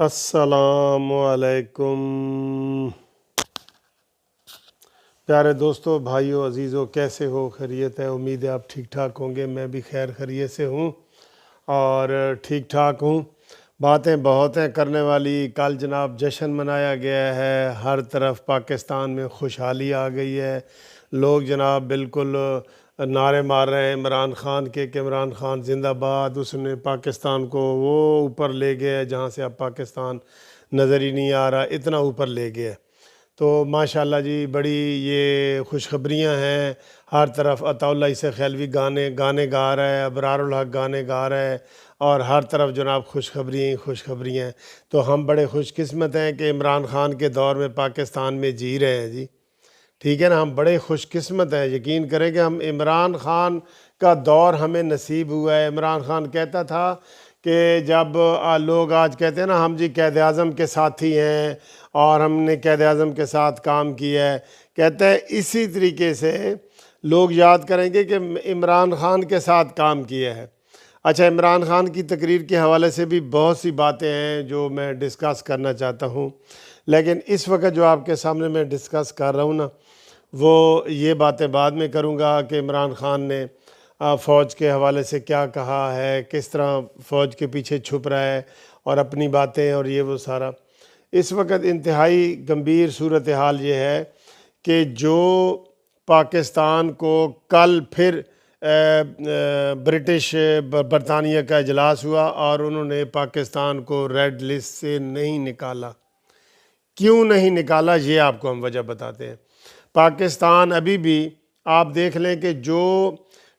السلام علیکم پیارے دوستو، بھائیو، عزیزو، کیسے ہو؟ خیریت ہے؟ امید ہے آپ ٹھیک ٹھاک ہوں گے۔ میں بھی خیر خیریت سے ہوں اور ٹھیک ٹھاک ہوں۔ باتیں بہت ہیں کرنے والی۔ کل جناب جشن منایا گیا ہے، ہر طرف پاکستان میں خوشحالی آ گئی ہے۔ لوگ جناب بالکل نعرے مار رہے ہیں عمران خان کے کہ عمران خان زندہ باد۔ اس نے پاکستان کو وہ اوپر لے گیا ہے جہاں سے اب پاکستان نظر ہی نہیں آ رہا، اتنا اوپر لے گیا ہے۔ تو ماشاءاللہ جی، بڑی یہ خوشخبریاں ہیں۔ ہر طرف عطاءاللہ عیسی خیلوی گانے گا رہا ہے، ابرار الحق گانے گا رہا ہے، اور ہر طرف جناب خوشخبریاں ہیں۔ تو ہم بڑے خوش قسمت ہیں کہ عمران خان کے دور میں پاکستان میں جی رہے ہیں جی، ٹھیک ہے نا۔ ہم بڑے خوش قسمت ہیں، یقین کریں کہ ہم عمران خان کا دور ہمیں نصیب ہوا ہے۔ عمران خان کہتا تھا کہ جب لوگ آج کہتے ہیں نا ہم جی قائد اعظم کے ساتھی ہیں اور ہم نے قائد اعظم کے ساتھ کام کیا ہے، کہتا ہے اسی طریقے سے لوگ یاد کریں گے کہ عمران خان کے ساتھ کام کیا ہے۔ اچھا، عمران خان کی تقریر کے حوالے سے بھی بہت سی باتیں ہیں جو میں ڈسکس کرنا چاہتا ہوں، لیکن اس وقت جو آپ کے سامنے میں ڈسکس کر رہا ہوں نا، وہ یہ باتیں بعد میں کروں گا کہ عمران خان نے فوج کے حوالے سے کیا کہا ہے، کس طرح فوج کے پیچھے چھپ رہا ہے اور اپنی باتیں اور یہ وہ سارا۔ اس وقت انتہائی گمبھیر صورتحال یہ ہے کہ جو پاکستان کو کل پھر برطانیہ کا اجلاس ہوا اور انہوں نے پاکستان کو ریڈ لسٹ سے نہیں نکالا۔ کیوں نہیں نکالا، یہ آپ کو ہم وجہ بتاتے ہیں۔ پاکستان ابھی بھی آپ دیکھ لیں کہ جو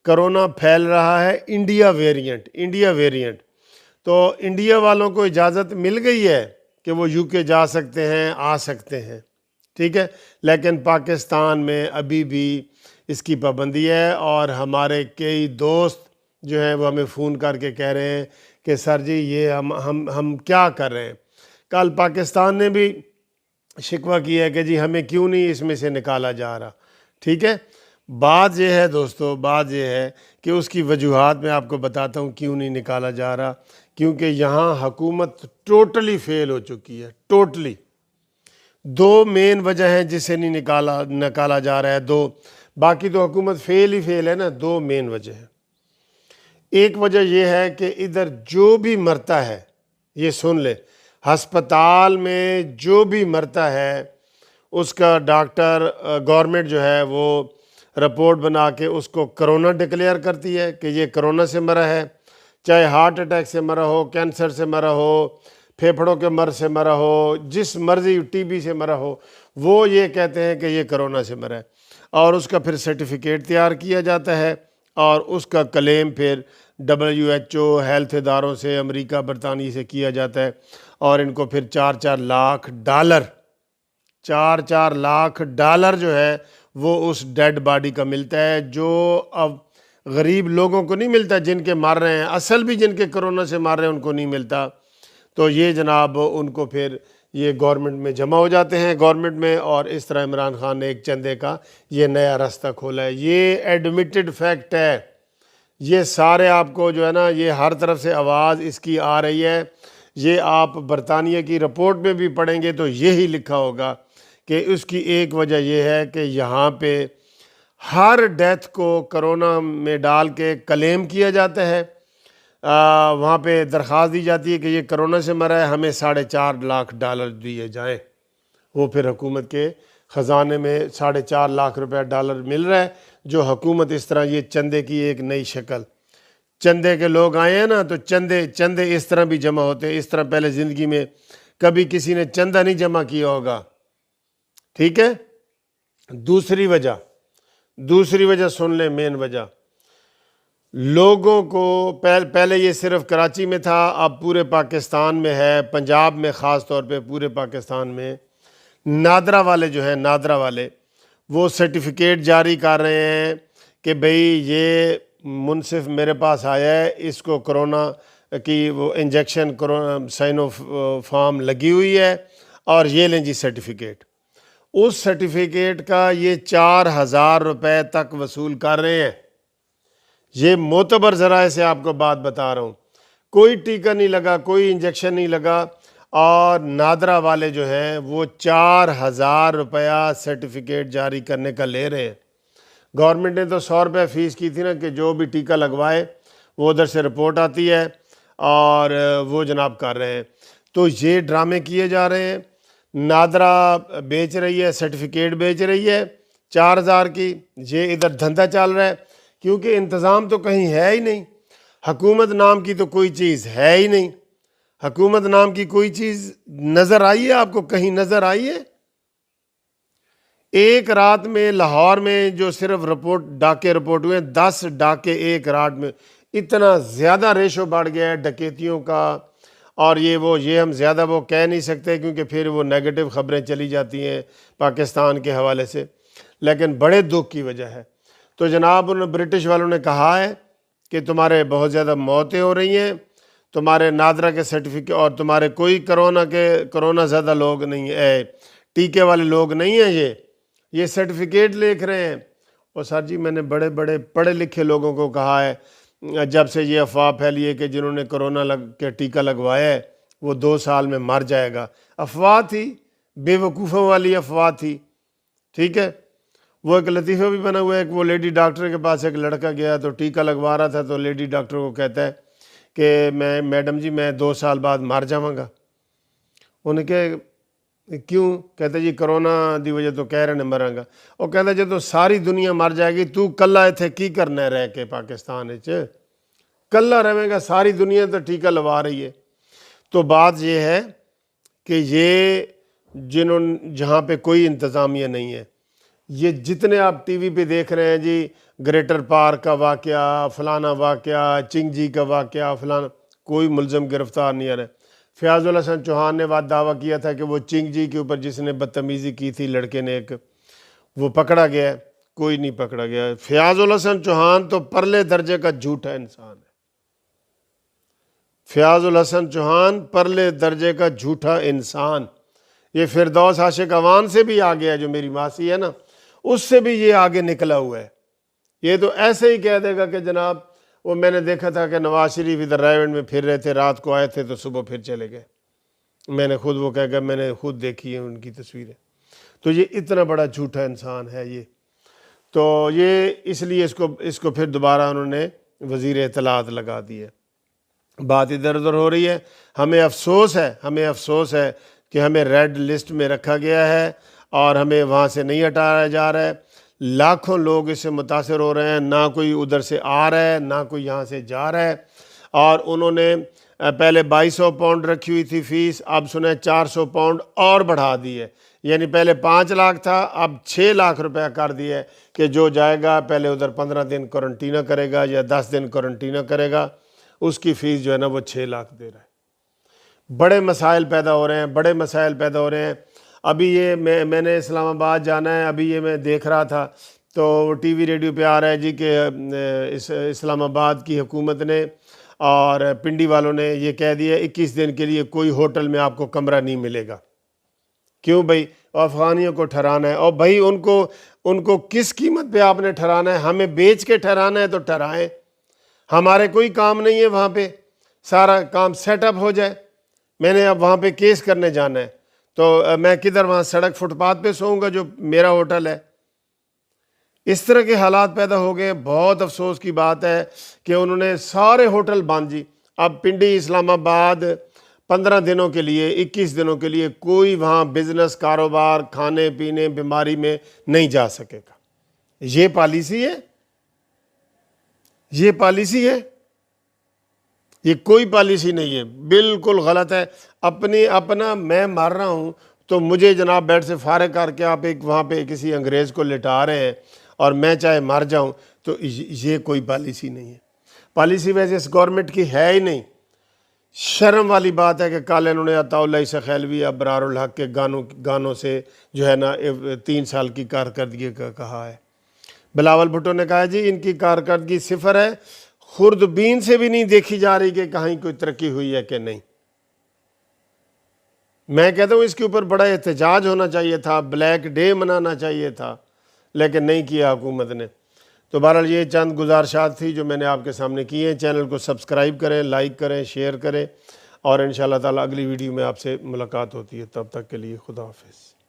کرونا پھیل رہا ہے انڈیا ویرینٹ، تو انڈیا والوں کو اجازت مل گئی ہے کہ وہ یو کے جا سکتے ہیں، آ سکتے ہیں، ٹھیک ہے، لیکن پاکستان میں ابھی بھی اس کی پابندی ہے۔ اور ہمارے کئی دوست جو ہیں وہ ہمیں فون کر کے کہہ رہے ہیں کہ سر جی یہ ہم کیا کر رہے ہیں۔ کل پاکستان نے بھی شکوہ کیا ہے کہ جی ہمیں کیوں نہیں اس میں سے نکالا جا رہا، ٹھیک ہے۔ بات یہ ہے دوستو، بات یہ ہے کہ اس کی وجوہات میں آپ کو بتاتا ہوں کیوں نہیں نکالا جا رہا۔ کیونکہ یہاں حکومت ٹوٹلی فیل ہو چکی ہے، ٹوٹلی۔ دو مین وجہ ہیں جس سے نہیں نکالا جا رہا ہے، دو، باقی تو حکومت فیل ہی فیل ہے نا۔ دو مین وجہ ہیں۔ ایک وجہ یہ ہے کہ ادھر جو بھی مرتا ہے، یہ سن لے، ہسپتال میں جو بھی مرتا ہے اس کا ڈاکٹر گورنمنٹ جو ہے وہ رپورٹ بنا کے اس کو کرونا ڈکلیئر کرتی ہے کہ یہ کرونا سے مرا ہے، چاہے ہارٹ اٹیک سے مرا ہو، کینسر سے مرا ہو، پھیپھڑوں کے مرض سے مرا ہو، جس مرضی ٹی بی سے مرا ہو، وہ یہ کہتے ہیں کہ یہ کرونا سے مرا ہے، اور اس کا پھر سرٹیفکیٹ تیار کیا جاتا ہے اور اس کا کلیم پھر WHO ہیلتھ اداروں سے، امریکہ برطانیہ سے کیا جاتا ہے، اور ان کو پھر 4 لاکھ ڈالر جو ہے وہ اس ڈیڈ باڈی کا ملتا ہے، جو اب غریب لوگوں کو نہیں ملتا جن کے مر رہے ہیں، اصل بھی جن کے کرونا سے مر رہے ہیں ان کو نہیں ملتا۔ تو یہ جناب ان کو پھر یہ گورنمنٹ میں جمع ہو جاتے ہیں گورنمنٹ میں، اور اس طرح عمران خان نے ایک چندے کا یہ نیا راستہ کھولا ہے۔ یہ ایڈمیٹڈ فیکٹ ہے، یہ سارے آپ کو جو ہے نا، یہ ہر طرف سے آواز اس کی آ رہی ہے۔ یہ آپ برطانیہ کی رپورٹ میں بھی پڑھیں گے تو یہی لکھا ہوگا کہ اس کی ایک وجہ یہ ہے کہ یہاں پہ ہر ڈیتھ کو کرونا میں ڈال کے کلیم کیا جاتا ہے، وہاں پہ درخواست دی جاتی ہے کہ یہ کرونا سے مرا ہے، ہمیں 4.5 لاکھ ڈالر دیے جائیں۔ وہ پھر حکومت کے خزانے میں 4.5 لاکھ روپے ڈالر مل رہا ہے، جو حکومت اس طرح، یہ چندے کی ایک نئی شکل، چندے کے لوگ آئے ہیں نا، تو چندے اس طرح بھی جمع ہوتے ہیں۔ اس طرح پہلے زندگی میں کبھی کسی نے چندہ نہیں جمع کیا ہوگا، ٹھیک ہے۔ دوسری وجہ سن لیں، مین وجہ، لوگوں کو پہلے یہ صرف کراچی میں تھا، اب پورے پاکستان میں ہے، پنجاب میں خاص طور پہ، پورے پاکستان میں نادرا والے جو ہیں، نادرا والے وہ سرٹیفکیٹ جاری کر رہے ہیں کہ بھئی یہ منصف میرے پاس آیا ہے، اس کو کرونا کی وہ انجیکشن سائنو فارم لگی ہوئی ہے، اور یہ لیں جی سرٹیفکیٹ۔ اس سرٹیفکیٹ کا یہ 4,000 روپے تک وصول کر رہے ہیں۔ یہ معتبر ذرائع سے آپ کو بات بتا رہا ہوں، کوئی ٹیکہ نہیں لگا، کوئی انجیکشن نہیں لگا، اور نادرا والے جو ہیں وہ 4,000 روپیہ سرٹیفکیٹ جاری کرنے کا لے رہے ہیں۔ گورنمنٹ نے تو 100 روپے فیس کی تھی نا کہ جو بھی ٹیکہ لگوائے وہ ادھر سے رپورٹ آتی ہے اور وہ جناب کر رہے ہیں۔ تو یہ ڈرامے کیے جا رہے ہیں۔ نادرا بیچ رہی ہے، سرٹیفکیٹ بیچ رہی ہے 4,000 کی، یہ ادھر دھندا چل رہا ہے، کیونکہ انتظام تو کہیں ہے ہی نہیں۔ حکومت نام کی تو کوئی چیز ہے ہی نہیں۔ حکومت نام کی کوئی چیز نظر آئی ہے آپ کو؟ کہیں نظر آئی ہے؟ ایک رات میں لاہور میں جو صرف ڈاکے رپورٹ ہوئے 10 ڈاکے ایک رات میں، اتنا زیادہ ریشو بڑھ گیا ہے ڈکیتیوں کا۔ اور یہ ہم زیادہ وہ کہہ نہیں سکتے کیونکہ پھر وہ نیگیٹو خبریں چلی جاتی ہیں پاکستان کے حوالے سے، لیکن بڑے دکھ کی وجہ ہے۔ تو جناب برٹش والوں نے کہا ہے کہ تمہارے بہت زیادہ موتیں ہو رہی ہیں، تمہارے نادرا کے سرٹیفکیٹ، اور تمہارے کوئی کرونا زیادہ لوگ نہیں ہیں، ٹیکے والے لوگ نہیں ہیں، یہ سرٹیفکیٹ لکھ رہے ہیں۔ اور سر جی میں نے بڑے بڑے پڑھے لکھے لوگوں کو کہا ہے جب سے یہ افواہ پھیلی ہے کہ جنہوں نے کرونا کے ٹیکہ لگوایا ہے وہ 2 سال میں مر جائے گا، افواہ تھی، بے وقوفوں والی افواہ تھی، ٹھیک ہے۔ وہ ایک لطیفہ بھی بنا ہوا ہے کہ وہ لیڈی ڈاکٹر کے پاس ایک لڑکا گیا تو ٹیکہ لگوا رہا تھا، تو لیڈی ڈاکٹر کو کہتا ہے کہ میڈم جی میں 2 سال بعد مر جاؤں گا۔ انہیں کہ کیوں؟ کہتا جی کرونا دی وجہ تو کہہ رہے ہیں مراں گا۔ وہ کہتا جی تو ساری دنیا مر جائے گی، تو کلا اتھے کی کرنا ہے رہ کے پاکستان وچ؟ کلا رہے گا، ساری دنیا تو ٹیکہ لوا رہی ہے۔ تو بات یہ ہے کہ یہ جہاں پہ کوئی انتظامیہ نہیں ہے، یہ جتنے آپ ٹی وی پہ دیکھ رہے ہیں جی گریٹر پارک کا واقعہ، فلانا واقعہ، چنگ جی کا واقعہ، فلانا، کوئی ملزم گرفتار نہیں آ رہا ہے۔ فیاض الحسن چوہان نے دعویٰ کیا تھا کہ وہ چنگ جی کے اوپر جس نے بدتمیزی کی تھی لڑکے نے ایک، وہ پکڑا گیا ہے، کوئی نہیں پکڑا گیا۔ فیاض الحسن چوہان تو پرلے درجے کا جھوٹا انسان ہے۔ فیاض الحسن چوہان پرلے درجے کا جھوٹا انسان، یہ فردوس عاشق اوان سے بھی آگے ہے، جو میری ماسی ہے نا، اس سے بھی یہ آگے نکلا ہوا ہے۔ یہ تو ایسے ہی کہہ دے گا کہ جناب وہ میں نے دیکھا تھا کہ نواز شریف ادھر رائیونڈ میں پھر رہے تھے، رات کو آئے تھے تو صبح پھر چلے گئے، میں نے خود، وہ کہہ گا میں نے خود دیکھی ہیں ان کی تصویریں۔ تو یہ اتنا بڑا جھوٹا انسان ہے یہ، تو یہ اس لیے اس کو پھر دوبارہ انہوں نے وزیر اطلاعات لگا دی ہے۔ بات ادھر ادھر ہو رہی ہے، ہمیں افسوس ہے کہ ہمیں ریڈ لسٹ میں رکھا گیا ہے اور ہمیں وہاں سے نہیں ہٹایا جا رہا ہے۔ لاکھوں لوگ اس سے متاثر ہو رہے ہیں، نہ کوئی ادھر سے آ رہا ہے نہ کوئی یہاں سے جا رہا ہے۔ اور انہوں نے پہلے 2200 پاؤنڈ رکھی ہوئی تھی فیس، اب سنیں 400 پاؤنڈ اور بڑھا دی ہے، یعنی پہلے 5 لاکھ تھا، اب 6 لاکھ روپیہ کر دیا ہے کہ جو جائے گا پہلے ادھر 15 دن کوارنٹینہ کرے گا یا 10 دن کوارنٹینہ کرے گا، اس کی فیس جو ہے نا وہ 6 لاکھ دے رہا ہے۔ بڑے مسائل پیدا ہو رہے ہیں۔ ابھی یہ میں نے اسلام آباد جانا ہے، ابھی یہ میں دیکھ رہا تھا تو ٹی وی ریڈیو پہ آ رہا ہے جی کہ اسلام آباد کی حکومت نے اور پنڈی والوں نے یہ کہہ دیا 21 دن کے لیے کوئی ہوٹل میں آپ کو کمرہ نہیں ملے گا۔ کیوں بھائی؟ افغانیوں کو ٹھہرانا ہے، اور بھائی ان کو کس قیمت پہ آپ نے ٹھہرانا ہے؟ ہمیں بیچ کے ٹھہرانا ہے تو ٹھہرائیں، ہمارے کوئی کام نہیں ہے وہاں پہ، سارا کام سیٹ اپ ہو جائے۔ میں نے اب وہاں پہ کیس کرنے جانا ہے تو میں کدھر وہاں سڑک فٹ پاتھ پہ سوؤں گا جو میرا ہوٹل ہے؟ اس طرح کے حالات پیدا ہو گئے۔ بہت افسوس کی بات ہے کہ انہوں نے سارے ہوٹل باندھ جی، اب پنڈی اسلام آباد 15 دنوں کے لیے 21 دنوں کے لیے کوئی وہاں بزنس کاروبار کھانے پینے بیماری میں نہیں جا سکے گا۔ یہ پالیسی ہے، یہ کوئی پالیسی نہیں ہے، بالکل غلط ہے۔ اپنا میں مر رہا ہوں تو مجھے جناب بیڈ سے فارغ کر کے آپ وہاں پہ کسی انگریز کو لٹا رہے ہیں اور میں چاہے مر جاؤں، تو یہ کوئی پالیسی نہیں ہے۔ پالیسی ویسے اس گورنمنٹ کی ہے ہی نہیں۔ شرم والی بات ہے کہ کل انہوں نے عطا اللہ عیسی خیلوی ابرار الحق کے گانوں سے جو ہے نا 3 سال کی کارکردگی کا کہا ہے۔ بلاول بھٹو نے کہا جی ان کی کارکردگی 0 ہے، خوردبین سے بھی نہیں دیکھی جا رہی کہ کہیں کوئی ترقی ہوئی ہے کہ نہیں۔ میں کہتا ہوں اس کے اوپر بڑا احتجاج ہونا چاہیے تھا، بلیک ڈے منانا چاہیے تھا، لیکن نہیں کیا حکومت نے۔ تو بہرحال یہ چند گزارشات تھی جو میں نے آپ کے سامنے کی ہیں۔ چینل کو سبسکرائب کریں، لائک کریں، شیئر کریں، اور انشاءاللہ تعالی اگلی ویڈیو میں آپ سے ملاقات ہوتی ہے. تب تک کے لیے خدا حافظ.